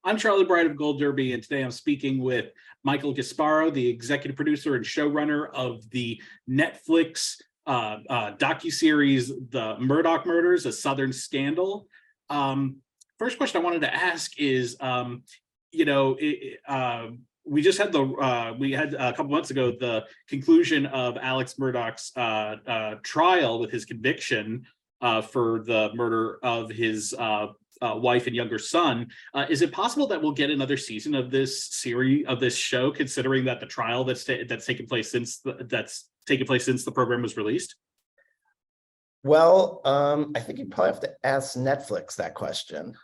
I'm Charlie Bright of Gold Derby, and today I'm speaking with Michael Gasparro, the executive producer and showrunner of the Netflix docuseries, The Murdaugh Murders, A Southern Scandal. First question I wanted to ask is, we just had we had a couple months ago the conclusion of Alex Murdaugh's trial with his conviction for the murder of his wife and younger son. Is it possible that we'll get another season of this series, of this show, considering that the trial that's taken place since the program was released? Well, I think you probably have to ask Netflix that question.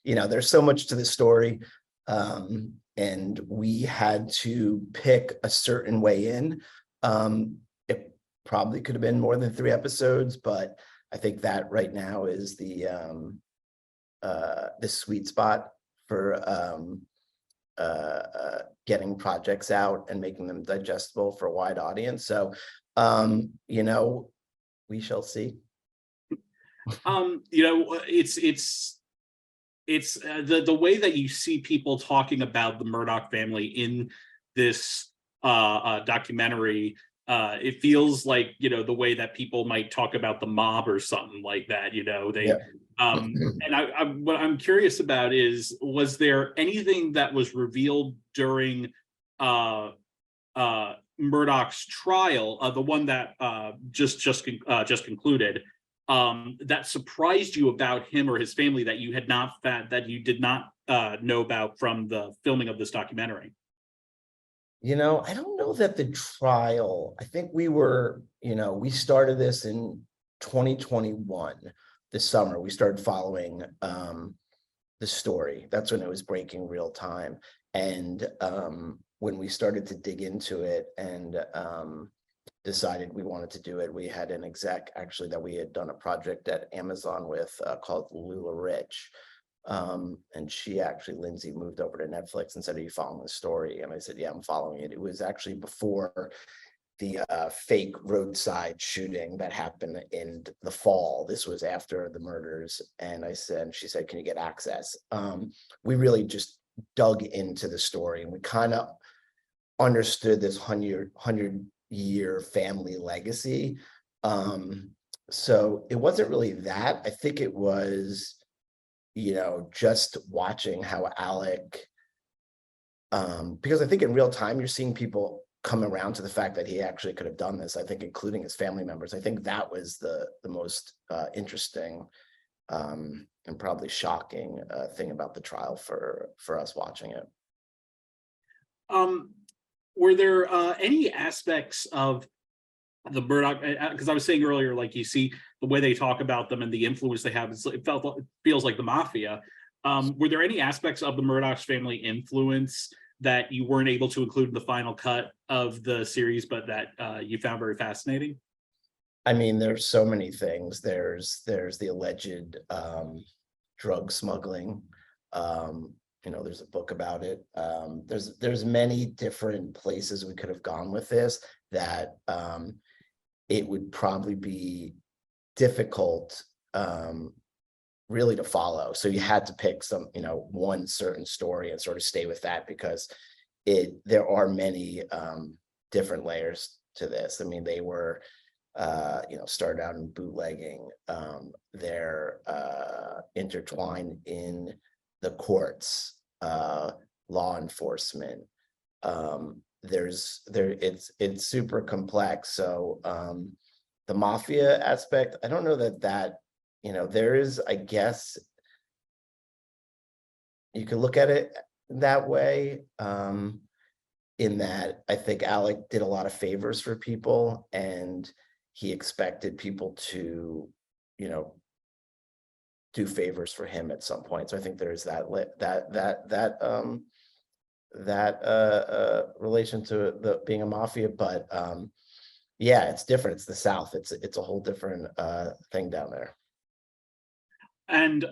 There's so much to the story, and we had to pick a certain way in. It probably could have been more than 3 episodes, but I think that right now is the sweet spot for getting projects out and making them digestible for a wide audience. So, we shall see. It's the way that you see people talking about the Murdoch family in this documentary. It feels like, the way that people might talk about the mob or something like that. And what I'm curious about is, was there anything that was revealed during Murdoch's trial, the one that just concluded, that surprised you about him or his family that you did not know about from the filming of this documentary? I don't know that the trial, I think we started this in 2021, this summer. We started following the story. That's when it was breaking real time. And when we started to dig into it and decided we wanted to do it, we had an exec actually that we had done a project at Amazon with called Lula Rich. And she actually, Lindsay, moved over to Netflix and said, "Are you following the story?" And I said, "Yeah, I'm following it." It was actually before the fake roadside shooting that happened in the fall. This was after the murders. And she said, "Can you get access?" We really just dug into the story, and we kind of understood this 100-year family legacy. So it wasn't really that. I think it was, just watching how Alec, because I think in real time, you're seeing people come around to the fact that he actually could have done this, I think, including his family members. I think that was the most interesting and probably shocking thing about the trial for us watching it. Were there any aspects of the Murdoch, because I was saying earlier, like, you see the way they talk about them and the influence they have, it feels like the mafia. Were there any aspects of the Murdoch family influence that you weren't able to include in the final cut of the series, but that you found very fascinating? I mean, there's so many things. There's the alleged drug smuggling. There's a book about it. There's many different places we could have gone with this that it would probably be difficult really to follow. So you had to pick one certain story and sort of stay with that, because there are many different layers to this. I mean, they were started out in bootlegging. They're intertwined in the courts, law enforcement. It's super complex. So the mafia aspect, I don't know that there is, I guess you could look at it that way, in that I think Alec did a lot of favors for people, and he expected people to do favors for him at some point. So I think there's that relation to being a mafia, but yeah, it's different. It's the South. It's a whole different thing down there. And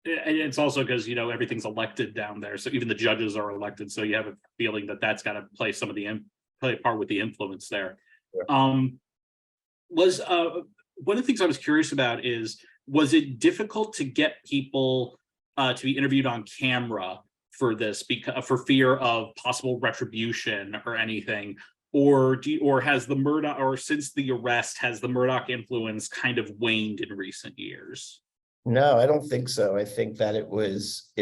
it's also because everything's elected down there, so even the judges are elected. So you have a feeling that that's got to play some of play a part with the influence there. Sure. One of the things I was curious about is, was it difficult to get people to be interviewed on camera for this because for fear of possible retribution or anything? Or has the Murdoch, or since the arrest, has the Murdoch influence kind of waned in recent years? No, I don't think so. I think that it was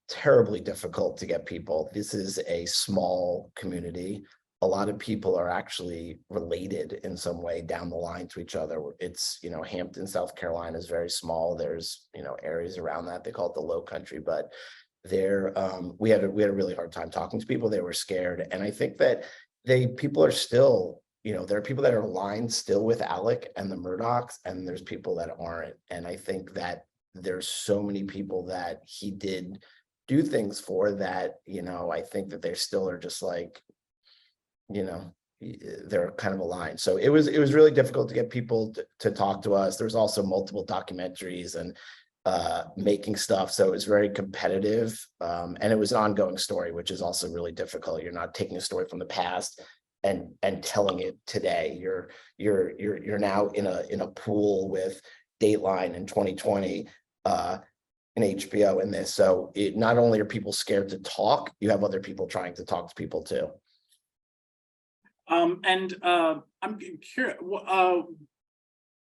terribly difficult to get people. This is a small community. A lot of people are actually related in some way down the line to each other. It's, Hampton, South Carolina is very small. There's, areas around that. They call it the Low Country, but there, we had a really hard time talking to people. They were scared. And I think that people are still, there are people that are aligned still with Alec and the Murdochs, and there's people that aren't. And I think that there's so many people that he did do things for that, I think that they still are just like, they're kind of aligned. So it was really difficult to get people to talk to us. There's also multiple documentaries and making stuff. So it was very competitive. And it was an ongoing story, which is also really difficult. You're not taking a story from the past and telling it today. You're now in a pool with Dateline in 2020, and HBO in this. So not only are people scared to talk, you have other people trying to talk to people too. I'm curious,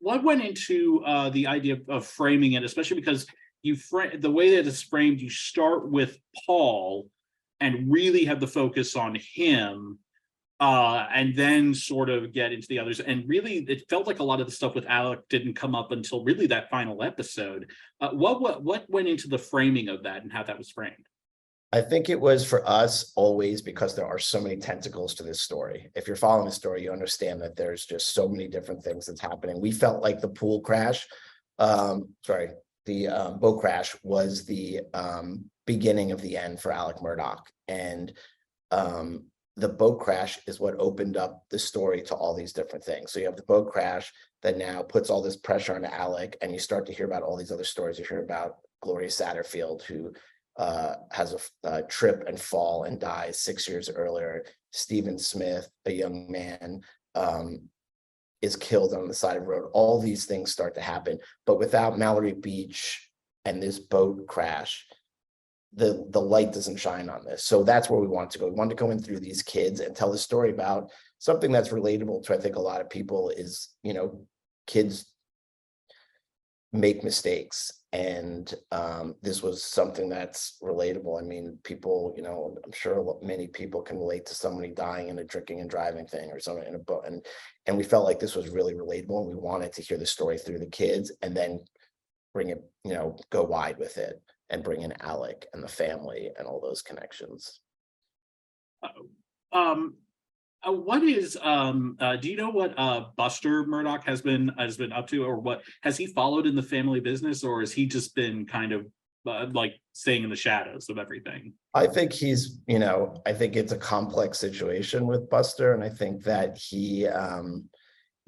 what went into the idea of framing it, especially because the way that it's framed, you start with Paul and really have the focus on him, and then sort of get into the others. And really, it felt like a lot of the stuff with Alec didn't come up until really that final episode. What went into the framing of that and how that was framed? I think it was for us always because there are so many tentacles to this story. If you're following the story, you understand that there's just so many different things that's happening. We felt like the pool crash, the boat crash was the beginning of the end for Alec Murdoch. And the boat crash is what opened up the story to all these different things. So you have the boat crash that now puts all this pressure on Alec, and you start to hear about all these other stories. You hear about Gloria Satterfield, who has a trip and fall and dies 6 years earlier. Stephen Smith, a young man, is killed on the side of the road. All these things start to happen, but without Mallory Beach and this boat crash, the light doesn't shine on this. So that's where we want to go. We want to go in through these kids and tell the story about something that's relatable to, I think, a lot of people is, kids make mistakes. And this was something that's relatable. I mean, people, I'm sure many people can relate to somebody dying in a drinking and driving thing or something in a boat. And we felt like this was really relatable, and we wanted to hear the story through the kids and then bring it, go wide with it and bring in Alec and the family and all those connections. What is do you know what Buster Murdoch has been up to, or what has he followed in the family business, or has he just been kind of like staying in the shadows of everything? I think he's, I think it's a complex situation with Buster, and I think that he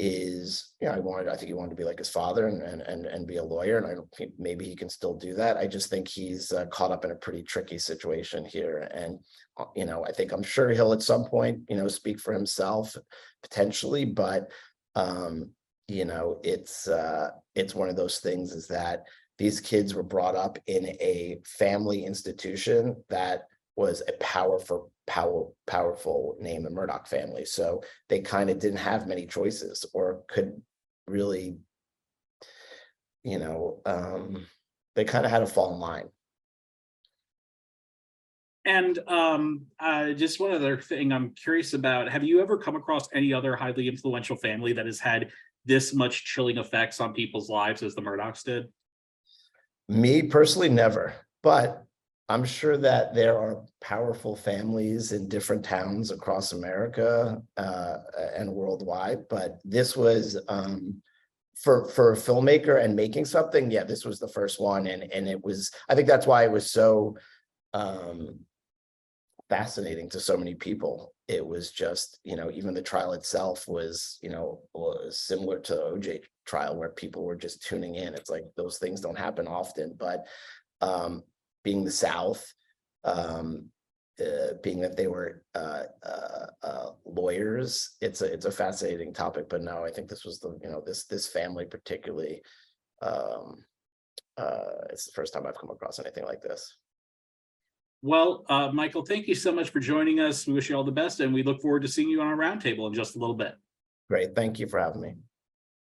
is, I think he wanted to be like his father and be a lawyer, and I don't think maybe he can still do that. I just think he's caught up in a pretty tricky situation here, and I'm sure he'll at some point speak for himself potentially, but it's one of those things, is that these kids were brought up in a family institution that was a powerful name, the Murdoch family. So they kind of didn't have many choices, or could really, they kind of had to fall in line. And just one other thing I'm curious about, have you ever come across any other highly influential family that has had this much chilling effects on people's lives as the Murdochs did? Me personally, never, but I'm sure that there are powerful families in different towns across America and worldwide, but this was for a filmmaker and making something. Yeah, this was the first one, and it was. I think that's why it was so fascinating to so many people. It was just, even the trial itself was, was similar to the OJ trial, where people were just tuning in. It's like those things don't happen often, but being the South, being that they were lawyers, it's a fascinating topic. But no, I think this was this family particularly it's the first time I've come across anything like this. Well, Michael, thank you so much for joining us. We wish you all the best, and we look forward to seeing you on our roundtable in just a little bit. Great. Thank you for having me.